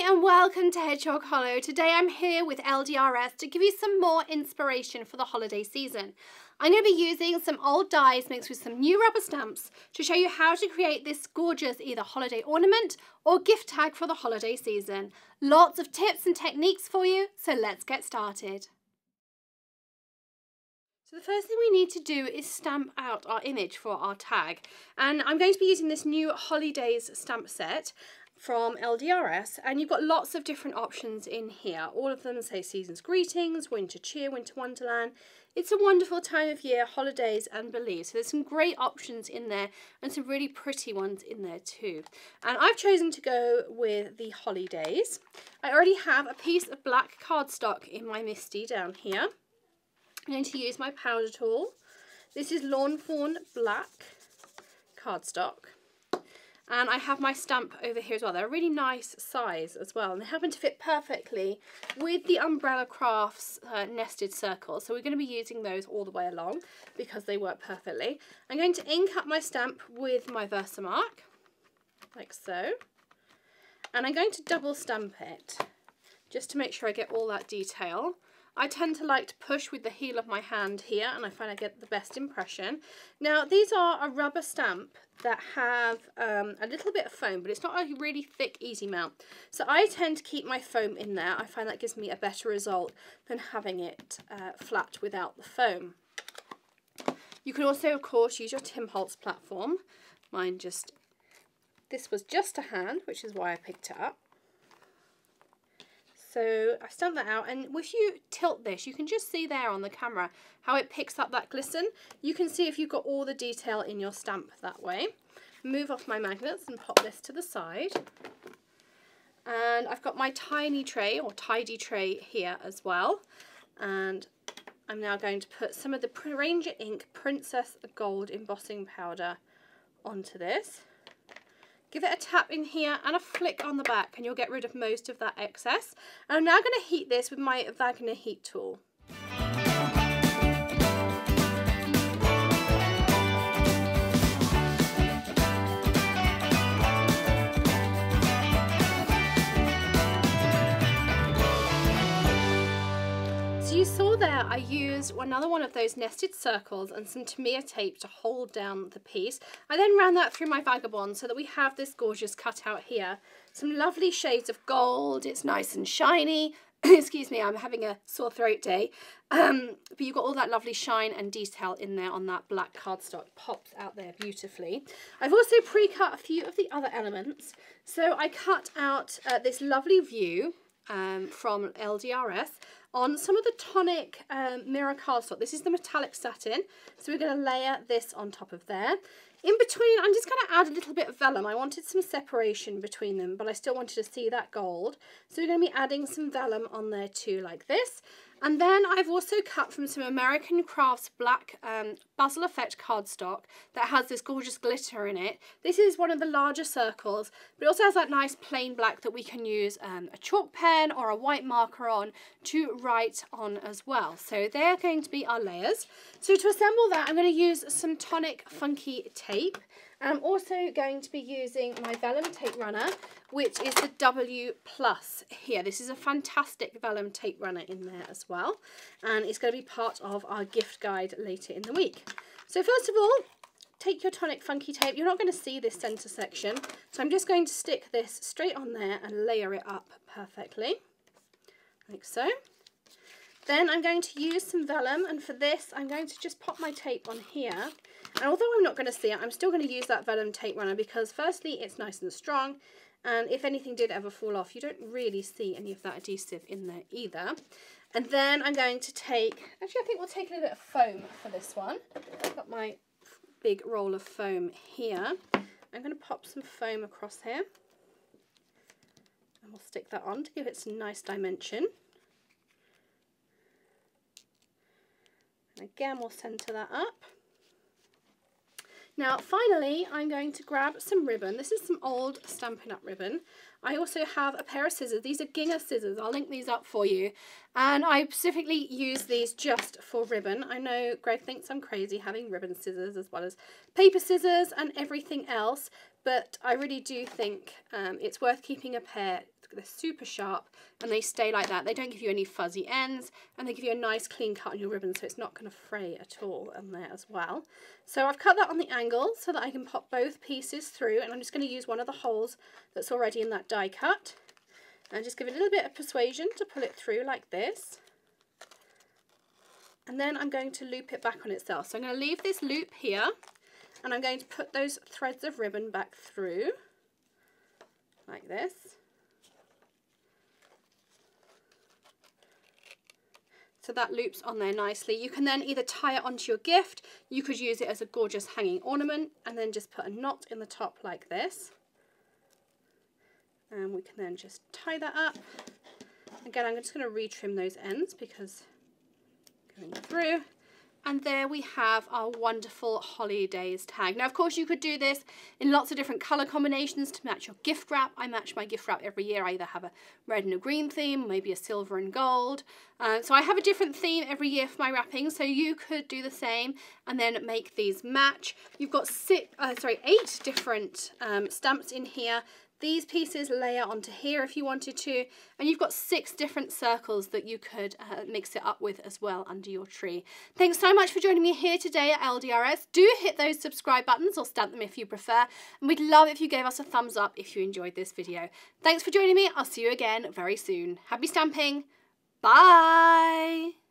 and welcome to Hedgehog Hollow. Today I'm here with LDRS to give you some more inspiration for the holiday season. I'm going to be using some old dies mixed with some new rubber stamps to show you how to create this gorgeous either holiday ornament or gift tag for the holiday season. Lots of tips and techniques for you, so let's get started. So the first thing we need to do is stamp out our image for our tag, and I'm going to be using this new holidays stamp set from LDRS, and you've got lots of different options in here. All of them say season's greetings, winter cheer, winter wonderland. It's a wonderful time of year, holidays and believe. So there's some great options in there and some really pretty ones in there too. And I've chosen to go with the holidays. I already have a piece of black cardstock in my MISTI down here. I'm going to use my powder tool. This is Lawn Fawn black cardstock. And I have my stamp over here as well. They're a really nice size as well, and they happen to fit perfectly with the Umbrella Crafts nested circles. So we're going to be using those all the way along because they work perfectly. I'm going to ink up my stamp with my VersaMark, like so. And I'm going to double stamp it just to make sure I get all that detail. I tend to like to push with the heel of my hand here, and I find I get the best impression. Now these are a rubber stamp that have a little bit of foam, but it's not a really thick easy mount. So I tend to keep my foam in there. I find that gives me a better result than having it flat without the foam. You can also of course use your Tim Holtz platform. This was just a hand, which is why I picked it up. So I stamped that out, and if you tilt this, you can just see there on the camera how it picks up that glisten. You can see if you've got all the detail in your stamp that way. Move off my magnets and pop this to the side. And I've got my tiny tray or tidy tray here as well. And I'm now going to put some of the Ranger Ink Princess Gold embossing powder onto this. Give it a tap in here and a flick on the back, and you'll get rid of most of that excess. And I'm now going to heat this with my Wagner heat tool. So you saw there I used another one of those nested circles and some Tamiya tape to hold down the piece. I then ran that through my Vagabond so that we have this gorgeous cutout here. Some lovely shades of gold, it's nice and shiny. Excuse me, I'm having a sore throat day. But you've got all that lovely shine and detail in there on that black cardstock. Pops out there beautifully. I've also pre-cut a few of the other elements. So I cut out this lovely view from LDRS on some of the Tonic mirror cardstock. This is the metallic satin, so we're going to layer this on top of there. In between, I'm just going to add a little bit of vellum. I wanted some separation between them, but I still wanted to see that gold. So we're going to be adding some vellum on there too, like this. And then I've also cut from some American Crafts black Basil Effect cardstock that has this gorgeous glitter in it. This is one of the larger circles, but it also has that nice plain black that we can use a chalk pen or a white marker on to write on as well. So they're going to be our layers. So to assemble that, I'm going to use some Tonic Funky tape. And I'm also going to be using my Vellum tape runner, which is the W Plus here. This is a fantastic Vellum tape runner in there as well. And it's going to be part of our gift guide later in the week. So first of all, take your Tonic Funky tape. You're not going to see this centre section. So I'm just going to stick this straight on there and layer it up perfectly, like so. Then I'm going to use some vellum, and for this I'm going to just pop my tape on here. And although I'm not going to see it, I'm still going to use that vellum tape runner because firstly it's nice and strong, and if anything did ever fall off, you don't really see any of that adhesive in there either. And then I'm going to take, actually I think we'll take a little bit of foam for this one. I've got my big roll of foam here. I'm going to pop some foam across here, and we'll stick that on to give it some nice dimension. And again, we'll centre that up. Now, finally, I'm going to grab some ribbon. This is some old Stampin' Up ribbon. I also have a pair of scissors. These are Gingher scissors. I'll link these up for you. And I specifically use these just for ribbon. I know Greg thinks I'm crazy having ribbon scissors as well as paper scissors and everything else, but I really do think it's worth keeping a pair They're super sharp and they stay like that. They don't give you any fuzzy ends, and they give you a nice clean cut on your ribbon, so it's not going to fray at all on there as well. So I've cut that on the angle so that I can pop both pieces through, and I'm just going to use one of the holes that's already in that die cut and just give it a little bit of persuasion to pull it through like this. And then I'm going to loop it back on itself. So I'm going to leave this loop here, and I'm going to put those threads of ribbon back through like this. So that loops on there nicely. You can then either tie it onto your gift, you could use it as a gorgeous hanging ornament, and then just put a knot in the top like this. And we can then just tie that up. Again, I'm just going to retrim those ends because going through. And there we have our wonderful holidays tag. Now, of course, you could do this in lots of different colour combinations to match your gift wrap. I match my gift wrap every year. I either have a red and a green theme, maybe a silver and gold. So I have a different theme every year for my wrapping, so you could do the same and then make these match. You've got 8 different stamps in here. These pieces layer onto here if you wanted to, and you've got 6 different circles that you could mix it up with as well under your tree. Thanks so much for joining me here today at LDRS. Do hit those subscribe buttons or stamp them if you prefer, and we'd love if you gave us a thumbs up if you enjoyed this video. Thanks for joining me. I'll see you again very soon. Happy stamping. Bye.